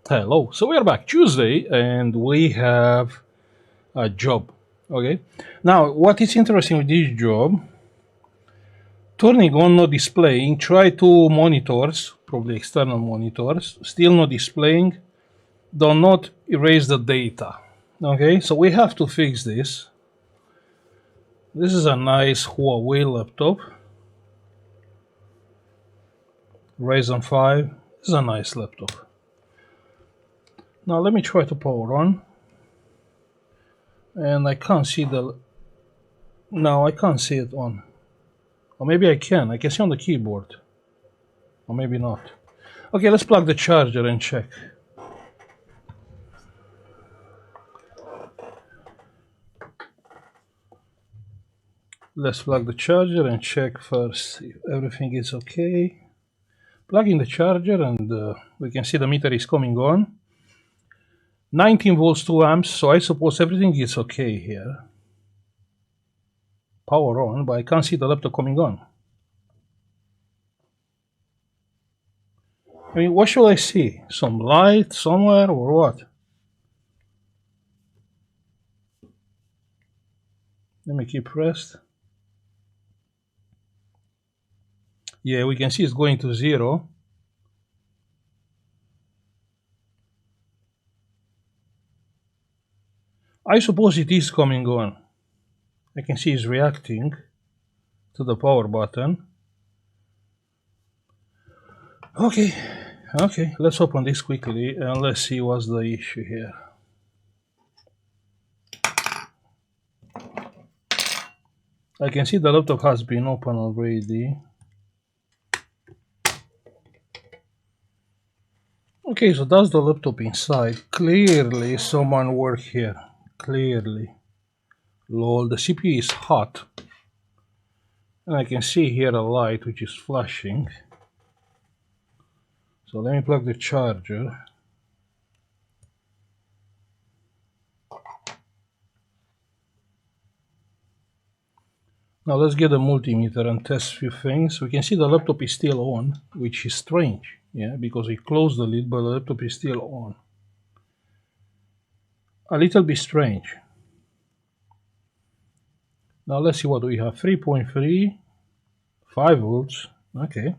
Hello. So we are back Tuesday, and we have a job. Okay. Now, what is interesting with this job? Turning on, not displaying. Try two monitors, probably external monitors. Still not displaying. Do not erase the data. Okay. So we have to fix this. This is a nice Huawei laptop. Ryzen 5. This is a nice laptop. Now let me try to power on. And I can't see the. No, I can't see it on. Or maybe I can. I can see on the keyboard. Or maybe not. Okay, let's plug the charger and check. Let's plug the charger and check first if everything is okay. Plugging the charger and we can see the meter is coming on. 19 volts, 2 amps, so I suppose everything is okay here. Power on, but I can't see the laptop coming on. I mean, what should I see? Some light somewhere or what? Let me keep pressed. Yeah, we can see it's going to 0. I suppose it is coming on. I can see it's reacting to the power button. Okay, let's open this quickly and let's see what's the issue here. I can see the laptop has been opened already. Okay, so that's the laptop inside. Clearly someone worked here. Clearly. Lol, the CPU is hot. And I can see here a light which is flashing. So let me plug the charger. Now let's get a multimeter and test a few things. We can see the laptop is still on, which is strange, yeah, because we closed the lid, but the laptop is still on. A little bit strange. Now let's see what we have. 3.3, 5 volts. Okay.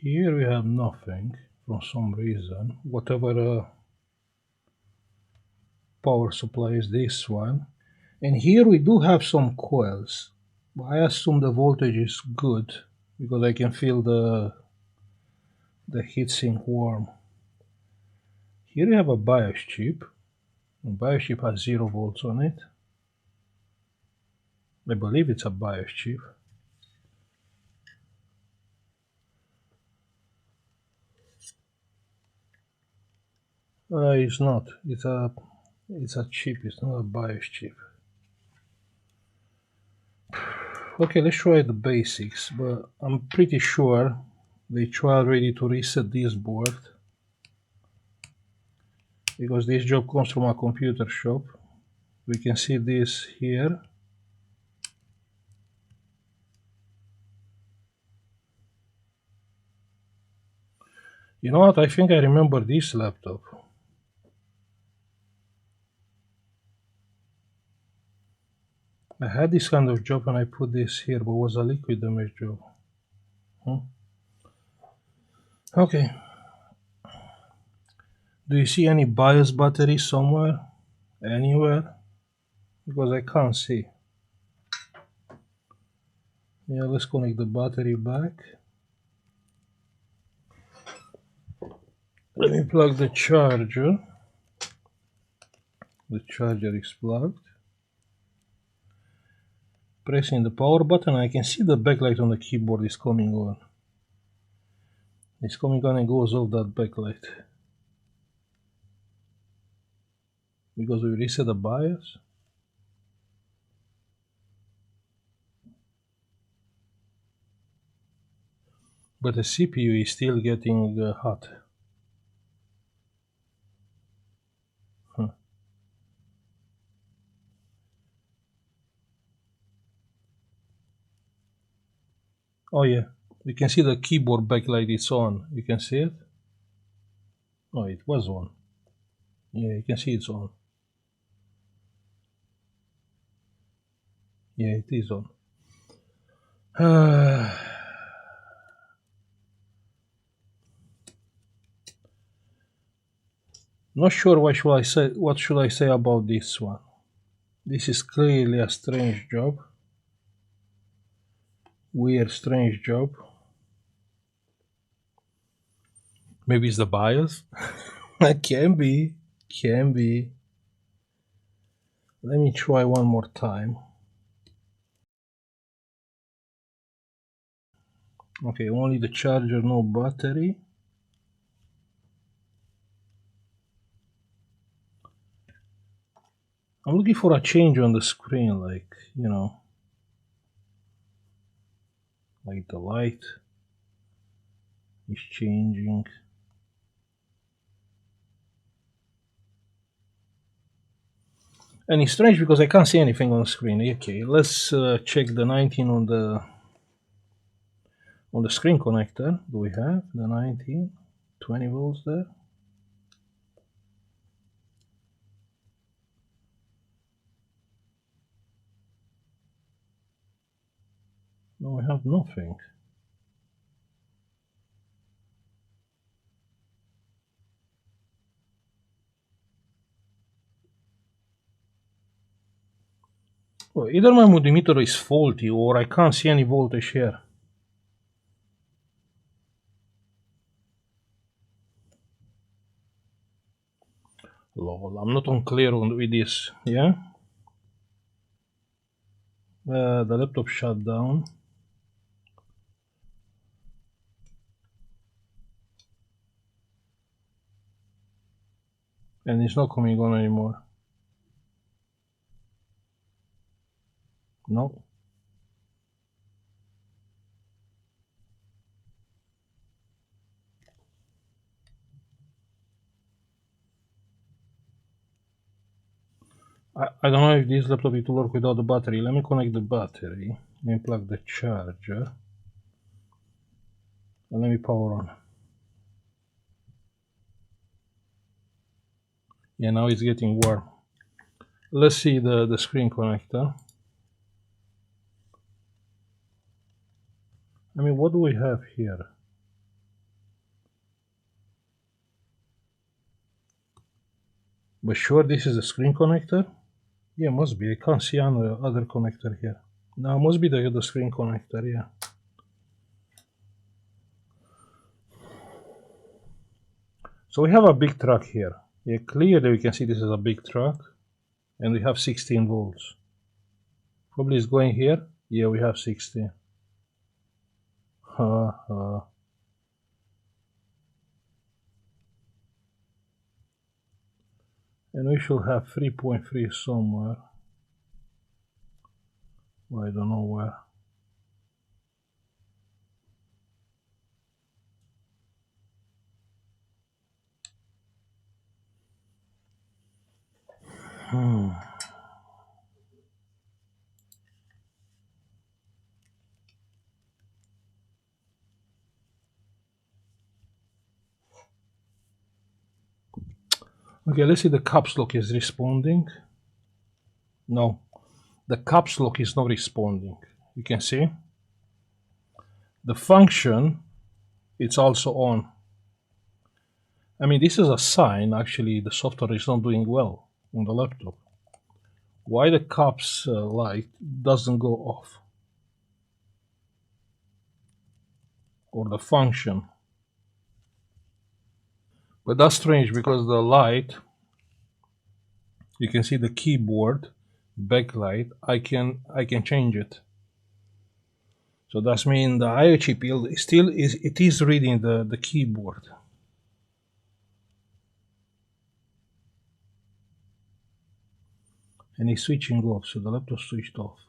Here we have nothing for some reason. Whatever power supply is this one. And here we do have some coils. I assume the voltage is good because I can feel the heatsink warm. Here we have a BIOS chip. The BIOS chip has 0 volts on it. I believe it's a BIOS chip. It's not. It's a chip. It's not a BIOS chip. Okay, let's try the basics, but I'm pretty sure they try already to reset this board because this job comes from a computer shop. We can see this here. You know what? I think I remember this laptop. I had this kind of job and I put this here, but it was a liquid damage job. Okay. Do you see any BIOS battery somewhere? Anywhere? Because I can't see. Yeah, let's connect the battery back. Let me plug the charger. The charger is plugged. Pressing the power button, I can see the backlight on the keyboard is coming on. It's coming on and goes off that backlight. Because we reset the BIOS. But the CPU is still getting hot. Oh yeah, you can see the keyboard backlight is on. You can see it. Oh, it was on. Yeah, you can see it's on. Yeah, it is on. Not sure what should I say. What should I say about this one? This is clearly a strange job. Weird, strange job. Maybe it's the BIOS. Can be. Can be. Let me try one more time. Okay, only the charger, no battery. I'm looking for a change on the screen, like, you know, like the light is changing. And it's strange because I can't see anything on the screen. Okay, let's check the 19 on the screen connector. Do we have the 19? 20 volts there? No, we have nothing. Well, either my multimeter is faulty or I can't see any voltage here. Lol, I'm not unclear on with this, yeah? The laptop shut down. And it's not coming on anymore. No. I don't know if this laptop will work without the battery. Let me connect the battery and plug the charger. And let me power on. Yeah, now it's getting warm. Let's see the screen connector. I mean, what do we have here? But sure this is a screen connector? Yeah, must be. I can't see other connector here. No, must be the screen connector, yeah. So we have a big truck here. Yeah, clearly we can see this is a big truck. And we have 16 volts. Probably it's going here. Yeah, we have 16. And we should have 3.3 somewhere. I don't know where. Okay, let's see the caps lock is responding. No, the caps lock is not responding. You can see the function, it's also on. I mean, this is a sign actually the software is not doing well on the laptop. Why the caps light doesn't go off? Or the function. But that's strange because the light, you can see the keyboard backlight, I can change it. So that means the IO chip still is reading the keyboard. And it's switching off, so the laptop switched off.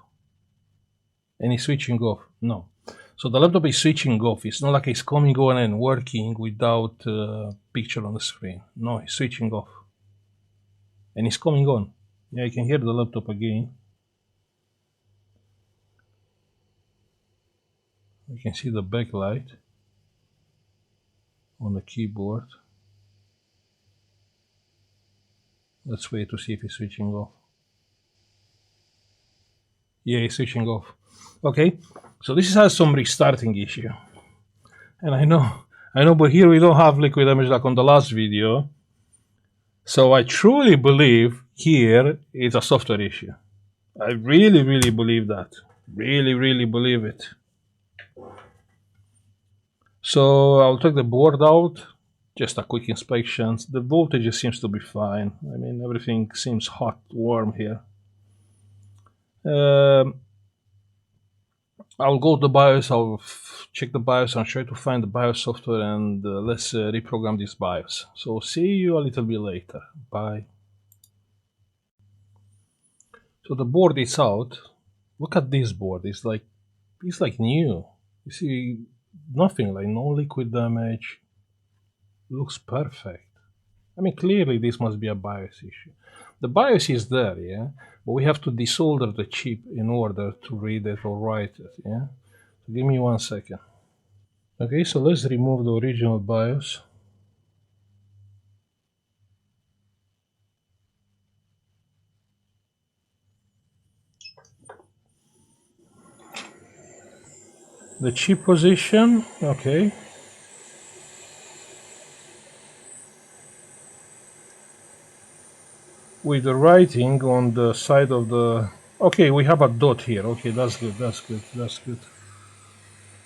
And it's switching off. No. So the laptop is switching off. It's not like it's coming on and working without picture on the screen. No, it's switching off. And it's coming on. Yeah, you can hear the laptop again. You can see the backlight on the keyboard. Let's wait to see if it's switching off. Yeah, it's switching off. Okay, so this has some restarting issue. And I know, but here we don't have liquid image like on the last video. So I truly believe here it's a software issue. I really, really believe that. Really, really believe it. So I'll take the board out. Just a quick inspection. The voltage seems to be fine. I mean, everything seems hot, warm here. I'll go to the BIOS, I'll check the BIOS and try to find the BIOS software, and let's reprogram this BIOS. So see you a little bit later. Bye. So the board is out. Look at this board. It's like new. You see nothing, like no liquid damage. Looks perfect. I mean, clearly this must be a BIOS issue. The BIOS is there, yeah, but we have to desolder the chip in order to read it or write it, yeah. So give me 1 second. Okay, so let's remove the original BIOS. The chip position, okay. With the writing on the side of the... Okay, we have a dot here. Okay, that's good, that's good, that's good.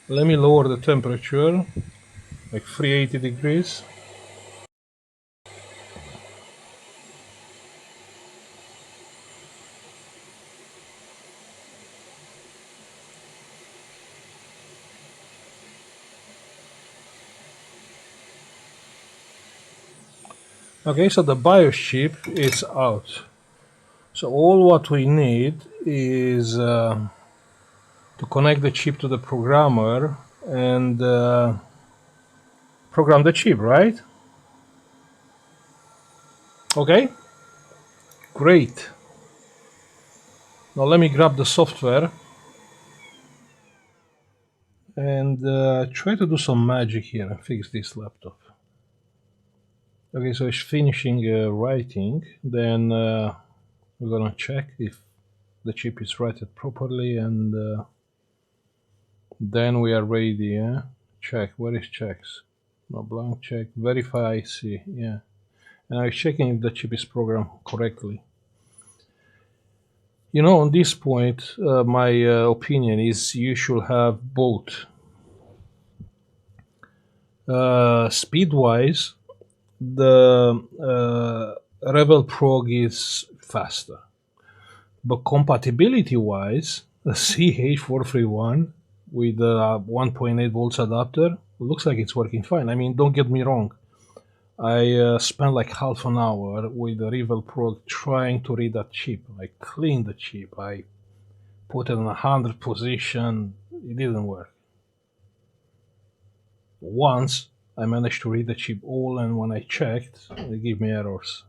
Let me lower the temperature, like 380 degrees. Okay, so the BIOS chip is out. So all what we need is to connect the chip to the programmer and program the chip, right? Okay, great. Now let me grab the software and try to do some magic here and fix this laptop. Okay, so it's finishing writing. Then we're gonna check if the chip is written properly, and then we are ready. Yeah? Check. Where is checks? No, blank check. Verify IC. Yeah. And I'm checking if the chip is programmed correctly. You know, on this point, my opinion is you should have both. Speed-wise, the Rebel Prog is faster, but compatibility-wise, the CH431 with the 1.8 volts adapter looks like it's working fine. I mean, don't get me wrong. I spent like half an hour with the Rebel Prog trying to read that chip. I cleaned the chip. I put it in 100 position. It didn't work. Once I managed to read the chip all, and when I checked, it gave me errors.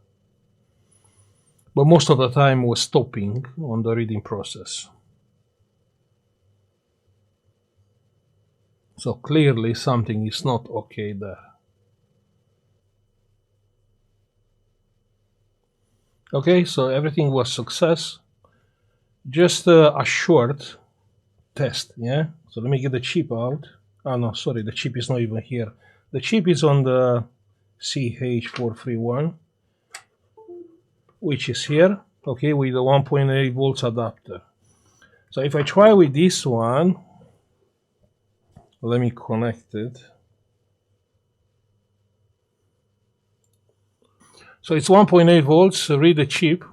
But most of the time was stopping on the reading process. So clearly something is not okay there. Okay, so everything was success. Just a short test, yeah? So let me get the chip out. Oh no, sorry, the chip is not even here. The chip is on the CH431, which is here, okay, with the 1.8 volts adapter. So if I try with this one, let me connect it. So it's 1.8 volts, read the chip.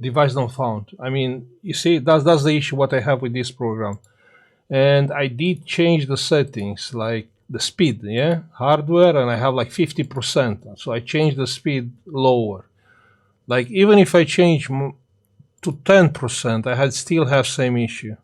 Device not found. I mean, you see, that's the issue what I have with this program. And I did change the settings, like the speed, yeah, hardware, and I have like 50%. So I changed the speed lower. Like even if I change to 10%, I had still have same issue.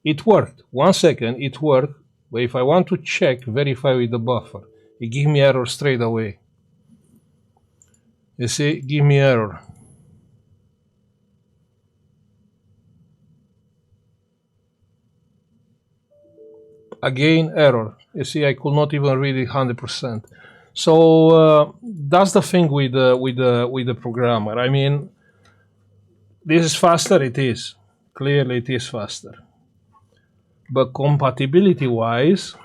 It worked. 1 second, it worked. But if I want to check, verify with the buffer, it give me error straight away. You see, give me error. Again, error. You see, I could not even read it 100%. So that's the thing with the programmer. I mean, this is faster. It is clearly it is faster, but compatibility-wise,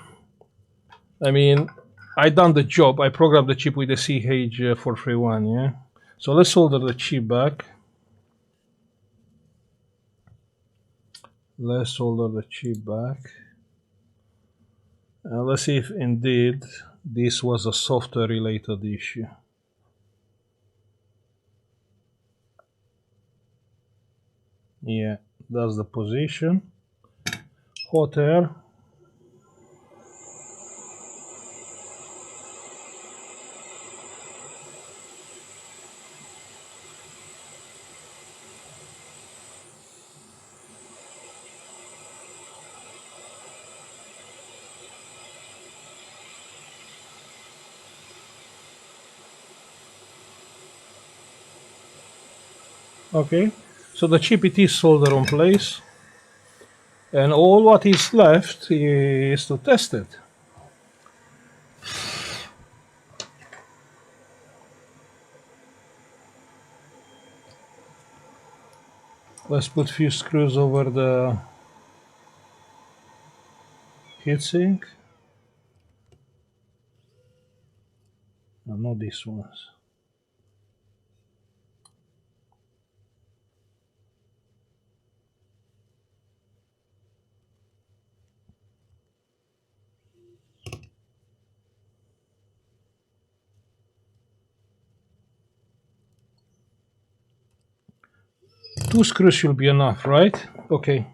I mean, I done the job. I programmed the chip with the CH431. Yeah. So let's solder the chip back. Let's solder the chip back. Let's see if indeed this was a software related issue. Yeah, that's the position. Hot air. Okay, so the chip it is soldered on place, and all what is left is to test it. Let's put a few screws over the heatsink. No, not these ones. Two screws should be enough, right? Okay,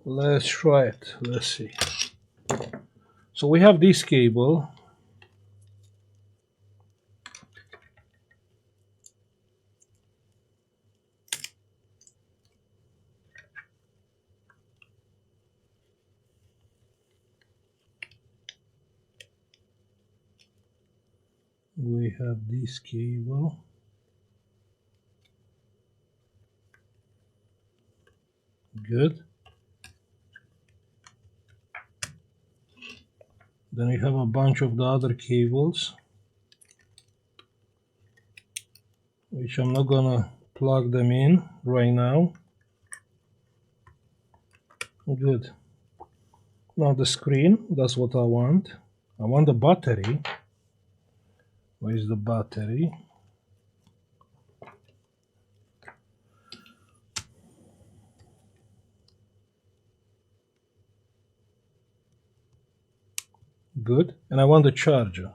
let's try it. Let's see. So we have this cable. We have this cable. Good. Then we have a bunch of the other cables, which I'm not gonna plug them in right now. Good. Now the screen, that's what I want. I want the battery. Where is the battery? Good. And I want the charger.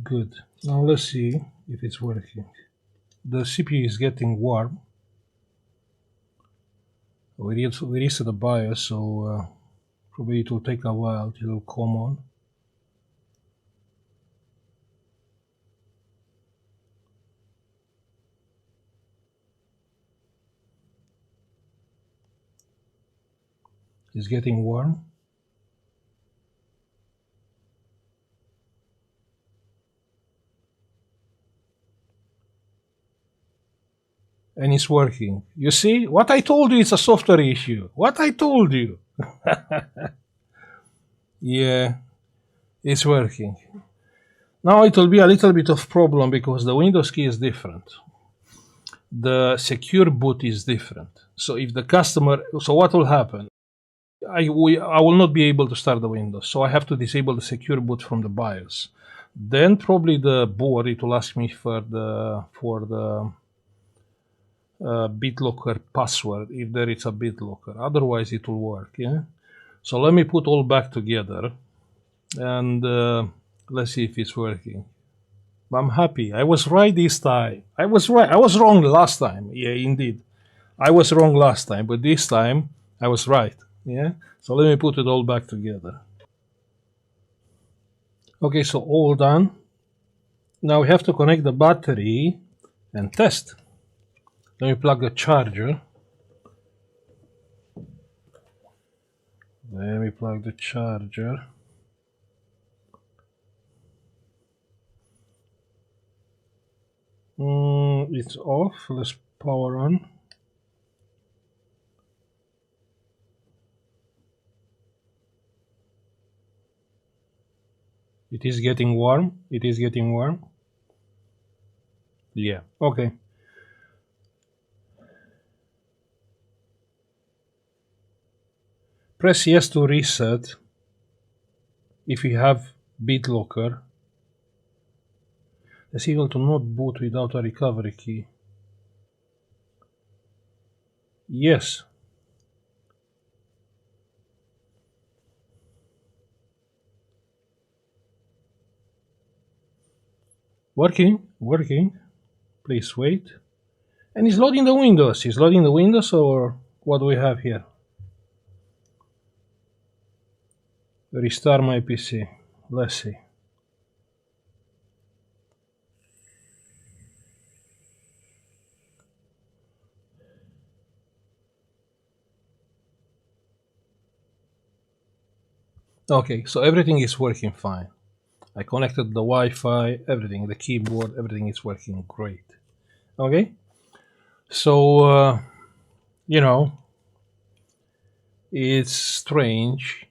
Good. Now let's see if it's working. The CPU is getting warm. We reset the BIOS, so probably it will take a while till it will come on. It's getting warm. And it's working. You see, what I told you is a software issue. What I told you. Yeah, it's working. Now it will be a little bit of problem because the Windows key is different. The secure boot is different. So if the customer, so what will happen? I will not be able to start the Windows, so I have to disable the secure boot from the BIOS. Then probably the board, it will ask me for the BitLocker password, if there is a BitLocker. Otherwise it will work. Yeah. So let me put all back together, and let's see if it's working. I'm happy. I was right this time. I was right. I was wrong last time. Yeah, indeed. I was wrong last time, but this time I was right. Yeah. So let me put it all back together. Okay, so all done. Now we have to connect the battery and test. Let me plug the charger. Let me plug the charger. It's off. Let's power on. It is getting warm. It is getting warm. Yeah, okay. Press yes to reset if you have BitLocker. It's equal to not boot without a recovery key. Yes. Working, working. Please wait. And it's loading the windows. It's loading the windows, or what do we have here? Restart my PC. Let's see. Okay, so everything is working fine. I connected the Wi-Fi, everything, the keyboard, everything is working great. Okay, so you know, it's strange.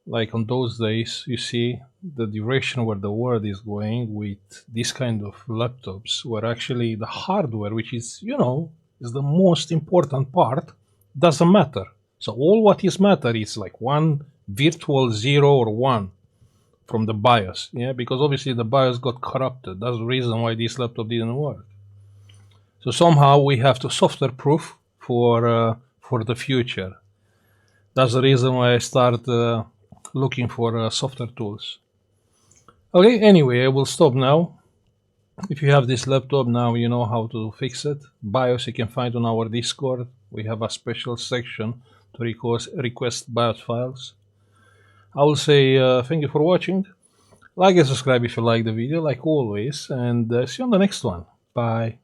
Like on those days, you see the direction where the world is going with this kind of laptops, where actually the hardware, which is, is the most important part, doesn't matter. So all what is matter is like one virtual 0 or 1 from the BIOS, yeah, because obviously the BIOS got corrupted. That's the reason why this laptop didn't work. So somehow we have to software proof for the future. That's the reason why I start looking for software tools. Okay, anyway, I will stop now. If you have this laptop now, you know how to fix it. BIOS you can find on our Discord. We have a special section to request BIOS files. I will say thank you for watching. Like and subscribe if you like the video, like always, and see you on the next one. Bye.